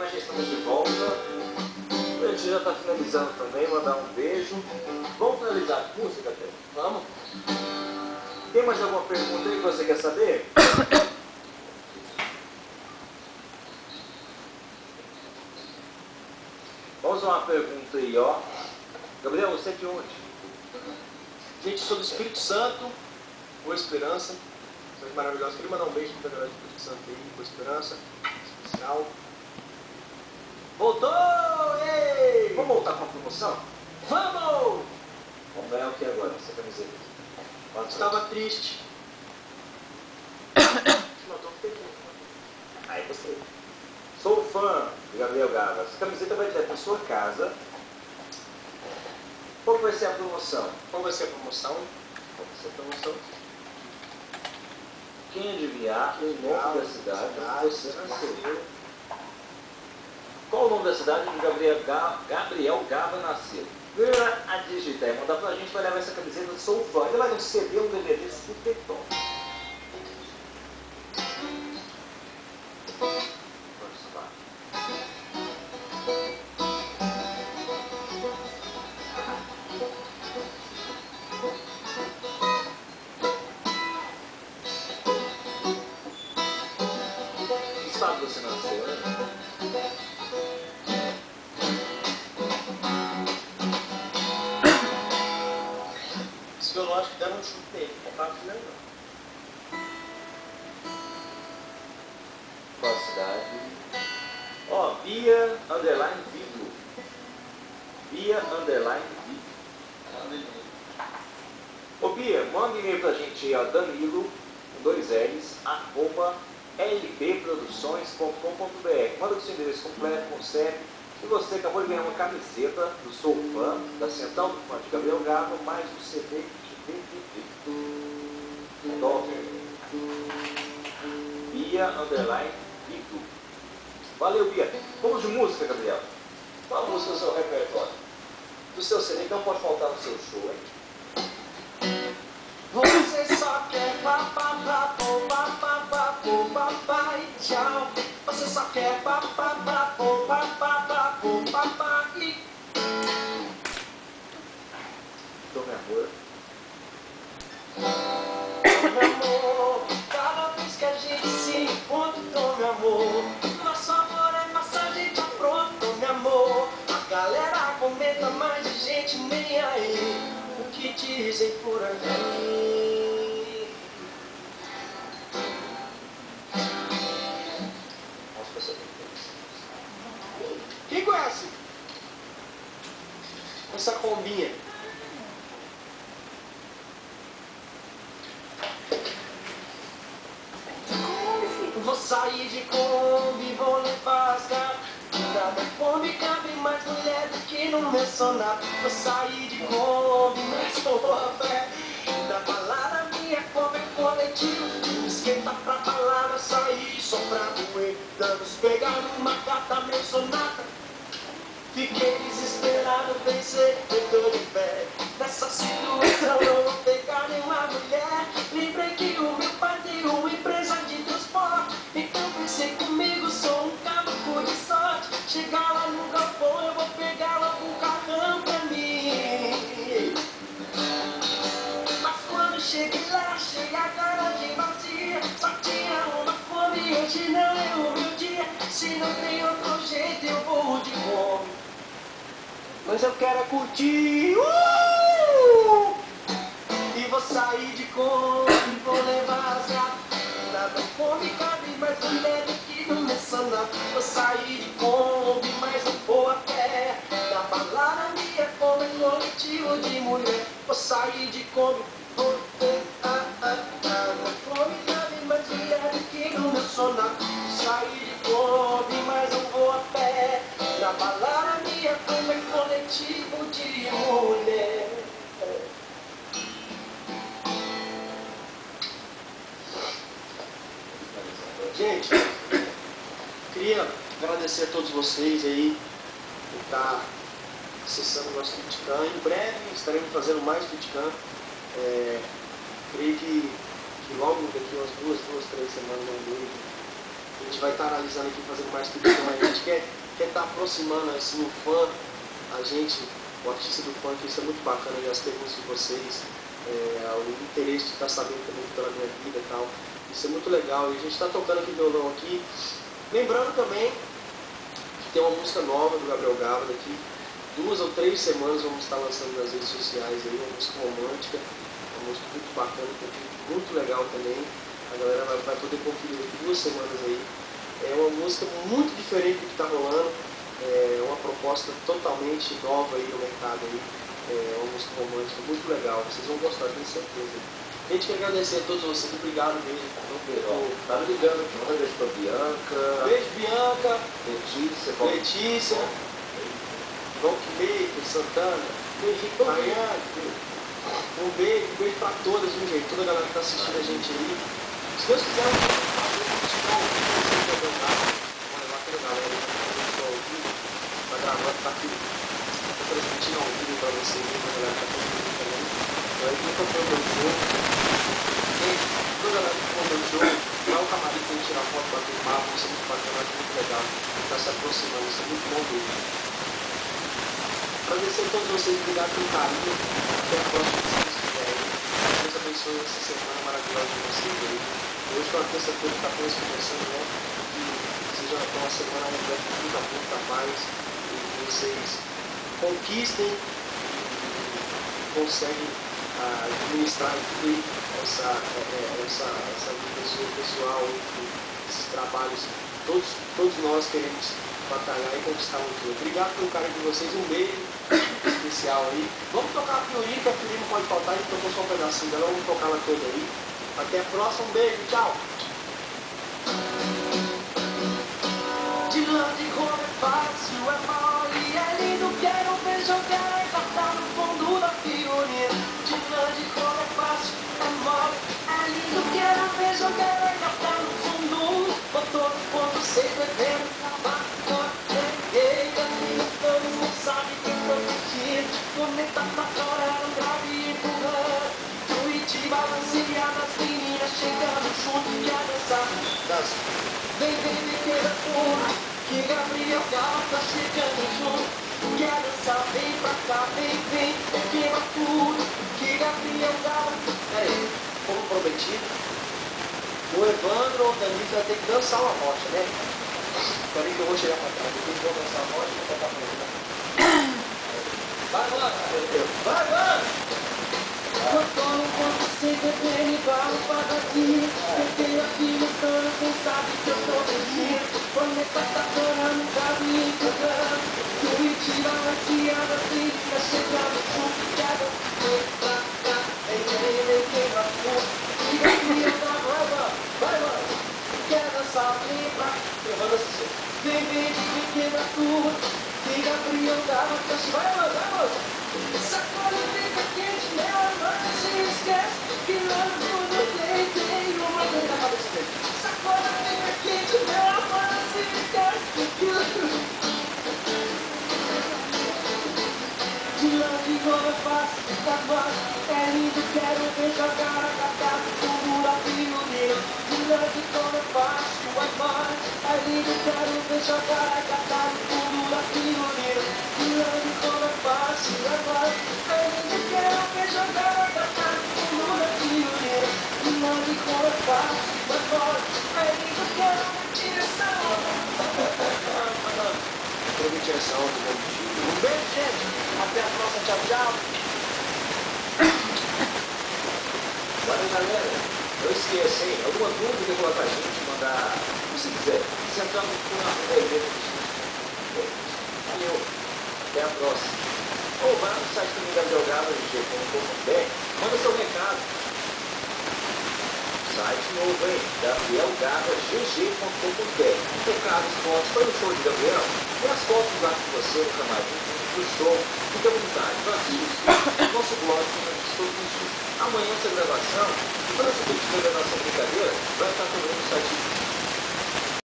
mas já estamos de volta. A gente já está finalizando também, mandar um beijo. Vamos finalizar com música, Pedro? Vamos? Tem mais alguma pergunta aí que você quer saber? Vamos a uma pergunta aí, ó. Gabriel, você é de onde? Gente, sobre o Espírito Santo, Boa Esperança. Coisa maravilhosa. Queria mandar um beijo para a galera do Espírito Santo aí, Boa Esperança. Especial. Voltou! Ei! Vamos voltar com a promoção? Vamos! Vamos ganhar o que agora, essa camiseta aqui? Estava triste. Aí você. Sou fã de Gabriel Gava. Essa camiseta vai direto para sua casa. Qual vai ser a promoção? Qual vai ser a promoção? Qual vai ser a promoção? Quem adivinhar o nome da cidade onde você nasceu? Qual o nome da cidade onde Gabriel Gava nasceu? Primeiro a digitar e mandar pra gente, vai levar essa camiseta. Sou fã. Ainda vai um CD, um DVD super top. Que estado você nasceu, né? Esse violão acho que deram um chute nele. Não tá filhando, não. Qual a cidade? Ó, Bia _ Vigo. Bia _ Vigo. Ô Bia, manda um e-mail pra gente aí, ó, Danilo, com 2 L's, @lbproduções.com.br. Manda o seu endereço completo, com CEP. E você acabou de ganhar uma camiseta do Sou Fã, da Central do Fã de Gabriel Gava, mais um CD de DVD. Top. Bia _ Vigo. Valeu, Bia. Vamos de música, Gabriel. Qual música do seu repertório? Do seu CD que não pode faltar no seu show, hein? Você só quer papapá, papapá, papapá e tchau. Você só quer papapá, papapá, papapá e... Então, meu amor. Meu amor, cada vez que a gente se encontra, então, meu amor, nosso amor é massagem de pronto, meu amor. A galera comenta, mais de gente nem aí. O que dizem por aí? Nossa, pessoal. Quem conhece? Essa combinha. Vou sair de Kombi, vou levar as gatas. Nada Kombi cabe mais mulher do que no meu sonato. Vou sair de Kombi, mas vou a pé. Da balada minha Kombi é coletivo. Esquenta pra balada, sair só pra doer. Danos pegar numa gata, meu sonata. Fiquei desesperado, pensei, eu tô de pé. Nessa situação eu não vou pegar nenhuma mulher. Lembrei que o meu pai tem uma empresa de transporte. Então pensei comigo, sou um caboclo de sorte. Chegar lá no galpão, eu vou pegar logo um carrão pra mim. Mas quando cheguei lá, achei a garagem vazia. Só tinha uma fome, hoje não é o meu dia. Se não tem outro jeito, eu vou de fome. Mas eu quero é curtir. E vou sair de Kombi, vou levar as gatas. Nada Kombi cabe mais mulher do que no meu sonato. Vou sair de Kombi, mas não vou a pé. Na balada minha Kombi é coletivo de mulher. Vou sair de Kombi, vou na Kombi cabe mais mulher do que no meu sonato. Vou sair de Kombi, mas não vou a pé. Na balada minha Kombi é coletivo de mulher. Gente, queria agradecer a todos vocês aí por estar acessando o nosso Twitcam. Em breve estaremos fazendo mais Twitcam. Creio que logo daqui umas 2, 3 semanas, A gente vai estar analisando aqui, fazendo mais tweets, mas a gente quer estar aproximando assim, o fã, a gente, o artista do funk. Isso é muito bacana, e as perguntas de vocês, o interesse de estar sabendo também pela minha vida e tal. Isso é muito legal. E a gente está tocando aqui violão aqui. Lembrando também que tem uma música nova do Gabriel Gava daqui. 2 ou 3 semanas vamos estar lançando nas redes sociais aí, uma música romântica, uma música muito bacana, muito legal também. A galera vai poder conferir daqui 2 semanas aí. É uma música muito diferente do que está rolando, é uma proposta totalmente nova aí no mercado aí. É uma música romântica muito legal, vocês vão gostar, tenho certeza. A gente quer agradecer a todos vocês, obrigado mesmo. Tá me ligando aqui, manda beijo pra Bianca. Beijo, Bianca. Letícia. Rockmaker, Santana, Mariana. Um beijo pra todas, viu, gente? Toda a galera que tá assistindo a gente aí. Se Deus quiser, vamos levar toda a galera aí, ao vivo, tá gravando, tá aqui, tá transmitindo ao vivo pra vocês, a galera tá transmitindo também. Aí quem for pro meu show, toda a galera que for pro meu show, lá o camarim pra gente tirar foto, bater um papo, isso é muito bacana, muito legal. Tá se aproximando, isso é muito bom mesmo. Agradecer a todos vocês, obrigado pelo carinho. Até a próxima, se vocês quiserem. Deus abençoe essa semana maravilhosa de vocês aí. Hoje foi uma terça-feira que está começando, né? Que seja uma semana repleta de muita amor, muita paz. E que vocês conquistem e conseguem administrar tudo essa vida pessoal, esses trabalhos. Todos nós queremos batalhar e conquistar um dia. Obrigado pelo carinho de vocês, um beijo especial aí. Vamos tocar a Fiori, que a Fiori não pode faltar, a gente tocou só um pedacinho dela, vamos tocar ela toda aí. Até a próxima, um beijo, tchau! De longe como é fácil, é mole, é lindo, quero ver jogar e botar no fundo da Fiori. De longe como é fácil, é mole, é lindo, quero ver jogar e botar no fundo. Botou no ponto, sei bebendo, trabalho. Comenta pra fora, no grave e empurrando. Curitiba, balanceia nas meninas, chegando junto e a dançar. Dança. Vem, me queira porra, que Gabriel Gava tá chegando junto. Quer dançar, vem pra cá, vem, queima tudo, que Gabriel Gava. Peraí, como prometido, o Evandro ou o Danilo vai ter que dançar uma rocha, né? Peraí que eu vou chegar pra trás, depois eu vou dançar a rocha e vou tocar pra ele. Vai, mano! Vai, mano! Botou no ponto sem beber e barro pra daqui. Peguei aqui no cano, quem sabe que eu tô mentindo. Planeta tá torando, grave e empurrando. Curitiba, balanceada, filha, chegando junto. Quero ver pra cá, vem, queima tudo. Fica aqui, vai, mano! Quer dançar, vem pra cá. Eu vou dançar. Vem, queima tudo. Que Gabriel Gava, vai, mano! Sacode, fica quente, nela, não se esquece. Que lá no fundo tem uma coisa na cabeça dele. Sacode, fica quente, nela, não se esquece. Que lá de longe como é fácil, tá fácil. É lindo, quero ver jogar a catar fundo da Fiori. De longe como é fácil, é fácil. É lindo, quero ver jogar a catar fundo da Fiori. De longe como é fácil, é fácil. É lindo, quero ver jogar a catar fundo da Fiori. De longe como é fácil, é fácil. É lindo, quero ver direção. Prometi direção do combustível. Um beijo, gente. Até a próxima. Tchau, tchau. Valeu, galera. Não esqueça, hein? Alguma dúvida, colocar a gente, mandar, se quiser, sentando com a igreja. Valeu. Até a próxima. Ou vai no site também da gabrielgava.com.br, manda seu recado. Site novo, hein? gabrielgava.gg.com.br. Recados, fotos, foi no show de Gabriel. E as fotos lá com você no camarim, do show. Fique à vontade, faça nosso blog, todo isso. Amanhã essa gravação, e toda essa gravação brincadeira, vai estar também no site